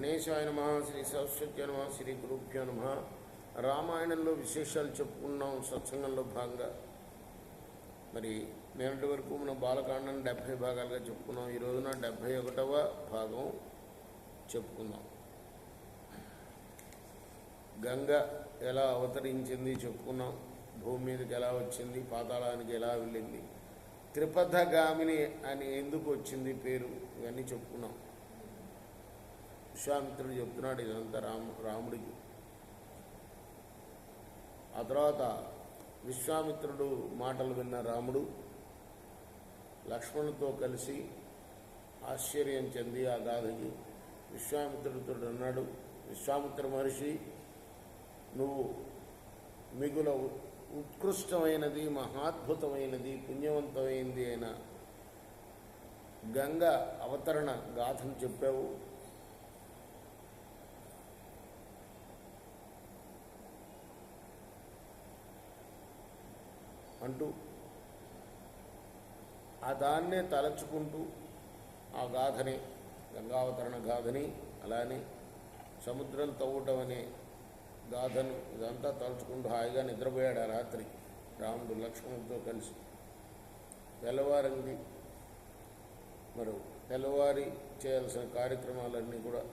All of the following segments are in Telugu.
గణేశాయ నమ, శ్రీ సరస్వతి నమ, శ్రీ గురుభ్యో నమ. రామాయణంలో విశేషాలు చెప్పుకున్నాం సత్సంగంలో భాగంగా. మరి నేటి వరకు మనం బాలకాండం 70 భాగాలుగా చెప్పుకున్నాం. ఈ రోజున 71వ భాగం చెప్పుకుందాం. గంగ ఎలా అవతరించింది చెప్పుకున్నాం. భూమి మీదకి ఎలా వచ్చింది, పాతాళానికి ఎలా వెళ్ళింది, త్రిపథగామిని అని ఎందుకు వచ్చింది పేరు, ఇవన్నీ చెప్పుకున్నాం. విశ్వామిత్రుడు చెప్తున్నాడు ఇదంతా రాముడికి. ఆ తర్వాత విశ్వామిత్రుడు మాటలు విన్న రాముడు లక్ష్మణుడితో కలిసి ఆశ్చర్యం చెంది ఆ గాథకి విశ్వామిత్రుడితో అన్నాడు, విశ్వామిత్ర మహర్షి, నువ్వు మిగుల ఉత్కృష్టమైనది, మహాద్భుతమైనది, పుణ్యవంతమైనది అయిన గంగ అవతరణ గాథను చెప్పావు. అంటూ ఆ దాన్నే తలచుకుంటూ ఆ గాథని, గంగావతరణ గాథని, అలానే సముద్రం తవ్వటం అనే గాథను ఇదంతా తలుచుకుంటూ హాయిగా నిద్రపోయాడు ఆ రాత్రి రాముడు లక్ష్మణుడితో కలిసి. తెల్లవారింది. మరి తెల్లవారి చేయాల్సిన కార్యక్రమాలన్నీ కూడా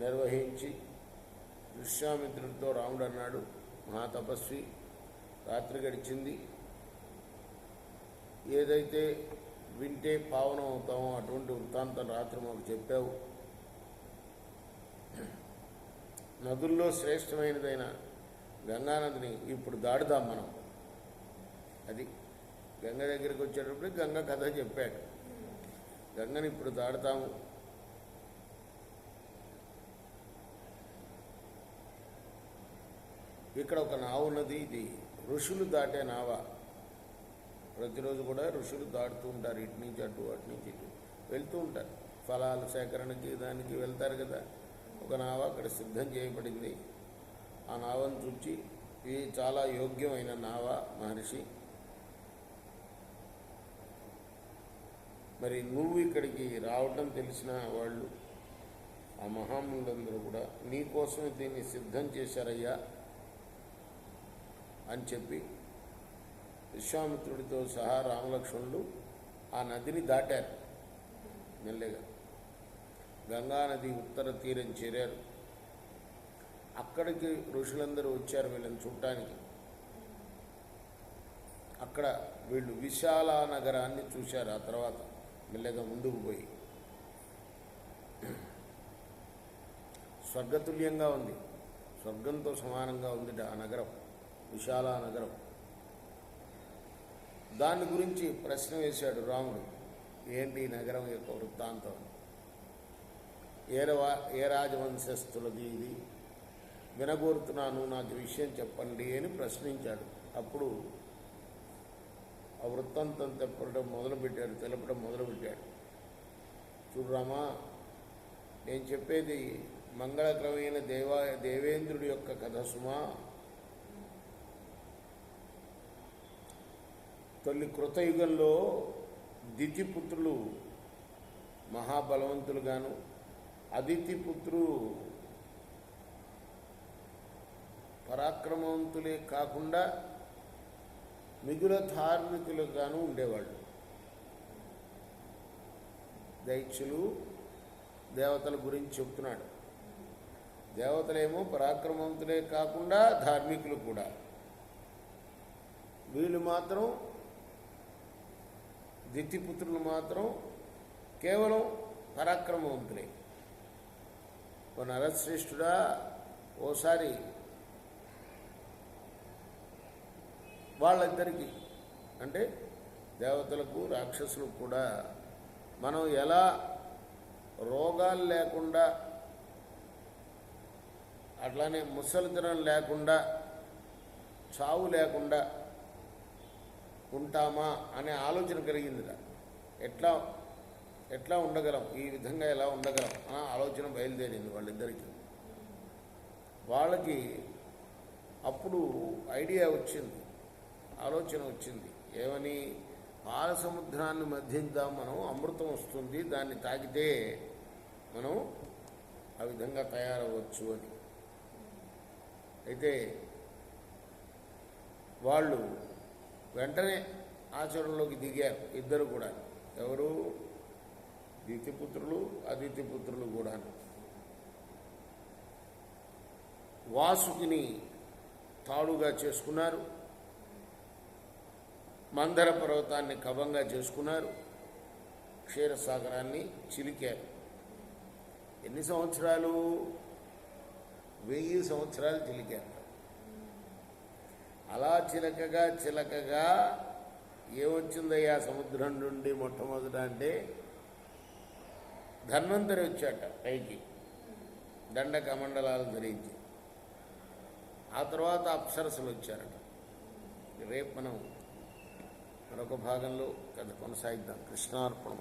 నిర్వహించి విశ్వామిత్రుడితో రాముడు అన్నాడు, మహాతపస్వి, రాత్రి గడిచింది, ఏదైతే వింటే పావనం అవుతామో అటువంటి వృత్తాంతం రాత్రి మాకు చెప్పావు. నదుల్లో శ్రేష్టమైనదైన గంగానదిని ఇప్పుడు దాడుదాం మనం. అది గంగ దగ్గరికి వచ్చేటప్పుడు గంగ కథ చెప్పాడు. గంగని ఇప్పుడు దాడుతాము. ఇక్కడ ఒక నావ ఉన్నది, ఇది ఋషులు దాటే నావ. ప్రతిరోజు కూడా ఋషులు దాటుతూ ఉంటారు, ఇటు నుంచి అటు, అటు నుంచి ఇటు వెళ్తూ ఉంటారు. ఫలాల సేకరణకి దానికి వెళ్తారు కదా. ఒక నావ అక్కడ సిద్ధం చేయబడింది. ఆ నావను చూచి, ఇది చాలా యోగ్యమైన నావ మహర్షి, మరి నువ్వు ఇక్కడికి రావటం తెలిసిన వాళ్ళు ఆ మహాములందరూ కూడా నీకోసమే దీన్ని సిద్ధం చేశారయ్యా అని చెప్పి విశ్వామిత్రుడితో సహా రామలక్ష్మణులు ఆ నదిని దాటారు. మెల్లగా గంగానది ఉత్తర తీరం చేరారు. అక్కడికి ఋషులందరూ వచ్చారు వీళ్ళని చూడటానికి. అక్కడ వీళ్ళు విశాల నగరాన్ని చూశారు. ఆ తర్వాత మెల్లగా ముందుకు పోయి స్వర్గతుల్యంగా ఉంది, స్వర్గంతో సమానంగా ఉంది ఆ నగరం, విశాల నగరం. దాని గురించి ప్రశ్న వేశాడు రాముడు, ఏంటి ఈ నగరం యొక్క వృత్తాంతం, ఏ రాజవంశస్థులది ఇది, వినగోరుతున్నాను, నాకు విషయం చెప్పండి అని ప్రశ్నించాడు. అప్పుడు ఆ వృత్తాంతం తెలపడం మొదలుపెట్టాడు. చూడు రామా, నేను చెప్పేది మంగళకరమైన దేవేంద్రుడి యొక్క కథ సుమా. తొలి కృతయుగంలో దితిపుత్రులు మహాబలవంతులుగాను, అదితిపుత్రులు పరాక్రమవంతులే కాకుండా మిగుల ధార్మికులుగాను ఉండేవాళ్ళు. దైత్యులు దేవతల గురించి చెప్తున్నాడు. దేవతలేమో పరాక్రమవంతులే కాకుండా ధార్మికులు కూడా. వీళ్ళు మాత్రం, దితిపుత్రులు మాత్రం కేవలం పరాక్రమవంతులే. ఓ నరశ్రేష్ఠుడా, ఓసారి వాళ్ళిద్దరికీ అంటే దేవతలకు రాక్షసులకు కూడా మనం ఎలా రోగాలు లేకుండా, అట్లానే ముసలితనం లేకుండా, చావు లేకుండా ఉంటామా అనే ఆలోచన కలిగిందిరా. ఎట్లా ఉండగలం, ఈ విధంగా ఎలా ఉండగలం ఆ ఆలోచన బయలుదేరింది వాళ్ళిద్దరికీ. వాళ్ళకి అప్పుడు ఐడియా వచ్చింది, ఆలోచన వచ్చింది. ఏమని, పాల సముద్రాన్ని మధ్యిందాం మనం, అమృతం వస్తుంది, దాన్ని తాగితే మనం ఆ విధంగా తయారవ్వచ్చు అని. అయితే వాళ్ళు వెంటనే ఆచరణలోకి దిగారు ఇద్దరు కూడా. ఎవరు? దితిపుత్రులు, అదితిపుత్రులు కూడా. వాసుకిని తాడుగా చేసుకున్నారు, మందర పర్వతాన్ని కవంగా చేసుకున్నారు, క్షీరసాగరాన్ని చిలికారు. ఎన్ని సంవత్సరాలు? 1000 సంవత్సరాలు చిలికారు. అలా చిలకగా చిలకగా ఏమొచ్చిందయ్యా సముద్రం నుండి మొట్టమొదట అంటే ధన్వంతరి వచ్చాట పైకి దండ కమండలాలు ధరించి. ఆ తర్వాత అప్సరసలు వచ్చారట. రేపు మనం మరొక భాగంలో కథ కొనసాగిద్దాం. కృష్ణార్పణ.